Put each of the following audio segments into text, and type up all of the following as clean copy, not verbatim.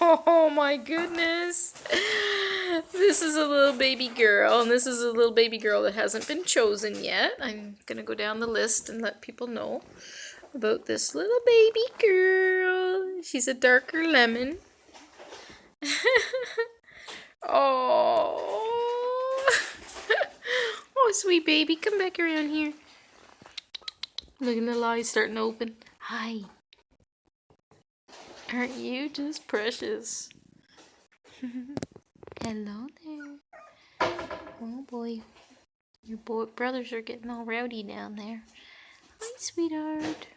Oh my goodness. This is a little baby girl, and this is a little baby girl that hasn't been chosen yet. I'm gonna go down the list and let people know about this little baby girl. She's a darker lemon. Oh. Oh, sweet baby, come back around here. Look at the little eyes starting to open. Hi. Aren't you just precious? Hello there. Oh boy. Your brothers are getting all rowdy down there. Hi, sweetheart.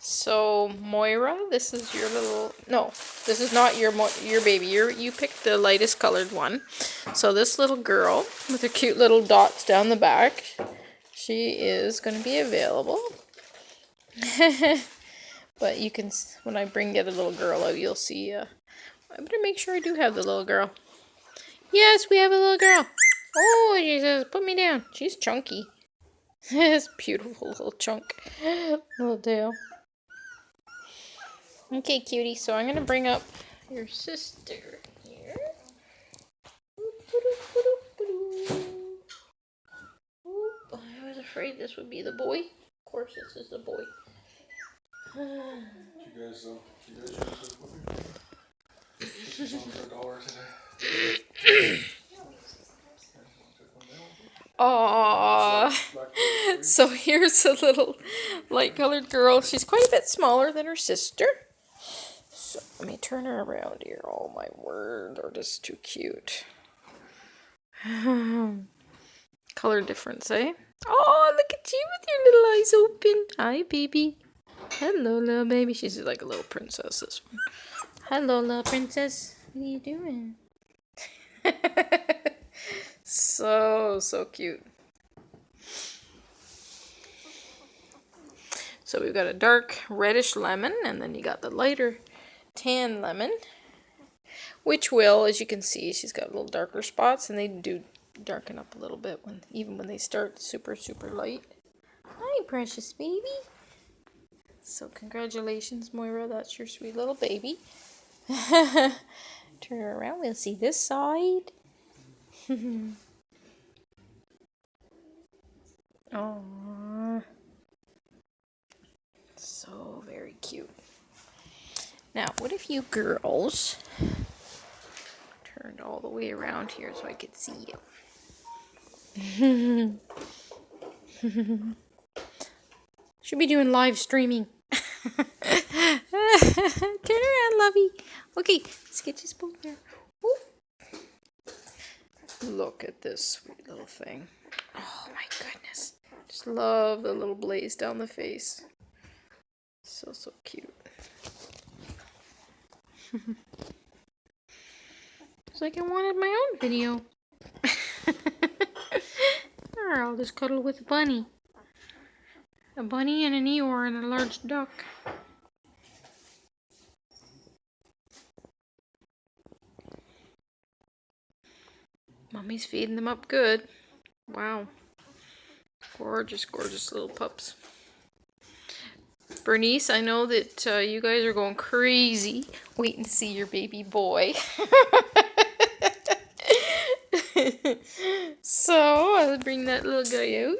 So, Moira, this is your little... No, this is not your baby. You picked the lightest colored one. So this little girl with the cute little dots down the back, she is going to be available. But you can, when I get a little girl out, you'll see. I better make sure I do have the little girl. Yes, we have a little girl. Oh, she says, put me down. She's chunky. This beautiful little chunk. Little tail. Okay, cutie, so I'm going to bring up your sister here. I was afraid this would be the boy. Of course, this is the boy. You guys use this puppy? This is on for $1 today. Aww. So here's a little light colored girl. She's quite a bit smaller than her sister. So let me turn her around here. Oh my word, they're just too cute. Color difference, eh? Oh, look at you with your little eyes open. Hi, baby. Hello, little baby. She's like a little princess, this one. Hello, little princess. What are you doing? So cute. So we've got a dark reddish lemon, and then you got the lighter tan lemon, which will, as you can see, she's got little darker spots, and they do darken up a little bit even when they start super light. Hi, precious baby. So congratulations, Moira. That's your sweet little baby. Turn her around. We'll see this side. Aww. So very cute. Now, what if you girls turned all the way around here so I could see you? Should be doing live streaming. Turn around, lovey. Okay, let's get you spoon there. Ooh. Look at this sweet little thing. Oh my goodness. Just love the little blaze down the face. So cute. It's like I wanted my own video. Or I'll just cuddle with a bunny. A bunny and an Eeyore and a large duck. Mommy's feeding them up good. Wow. Gorgeous little pups. Bernice, I know that you guys are going crazy waiting to see your baby boy. So, I'll bring that little guy out.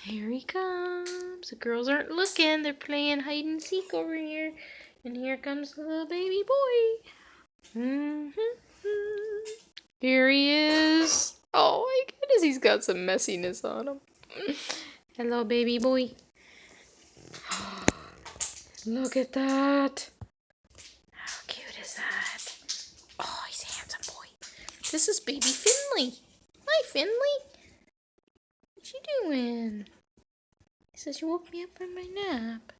Here he comes. The girls aren't looking. They're playing hide and seek over here. And here comes the little baby boy. Here he is. Oh my goodness, he's got some messiness on him. Hello, baby boy. Look at that. How cute is that? Oh, he's a handsome boy. This is baby Finley. Hi, Finley. What you doing? He says you woke me up from my nap.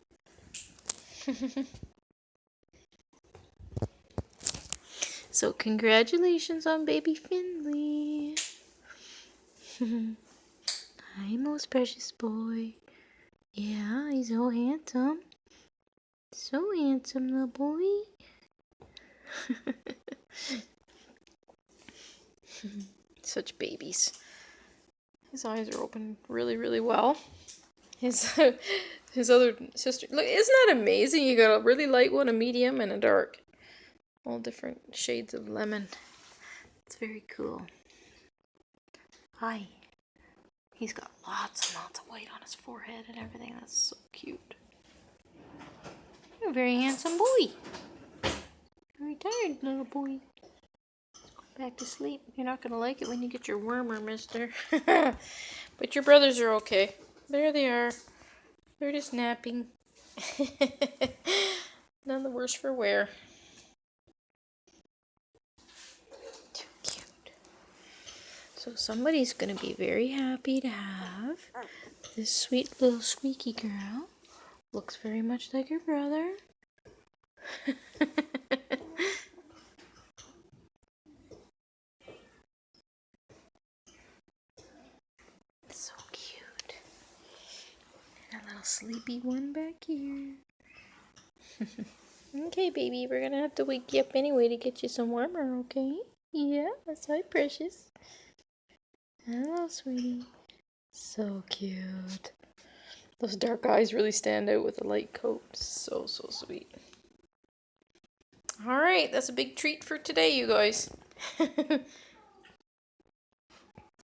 So congratulations on baby Finley. Hi, most precious boy. Yeah, he's so handsome. So handsome, little boy. Such babies. His eyes are open really well. his his other sister. Look, isn't that amazing? You got a really light one, a medium, and a dark. All different shades of lemon. It's very cool. Hi. He's got lots and lots of white on his forehead and everything. That's so cute. You're a very handsome boy. Very tired, little boy. Let's go back to sleep. You're not going to like it when you get your wormer, mister. But your brothers are okay. There they are. They're just napping. None the worse for wear. Too cute. So somebody's going to be very happy to have this sweet little squeaky girl. Looks very much like her brother. So cute. And a little sleepy one back here. Okay, baby, we're gonna have to wake you up anyway to get you some warmer, okay? Yeah, that's right, precious. Hello, sweetie. So cute. Those dark eyes really stand out with a light coat. So, so sweet. Alright, that's a big treat for today, you guys.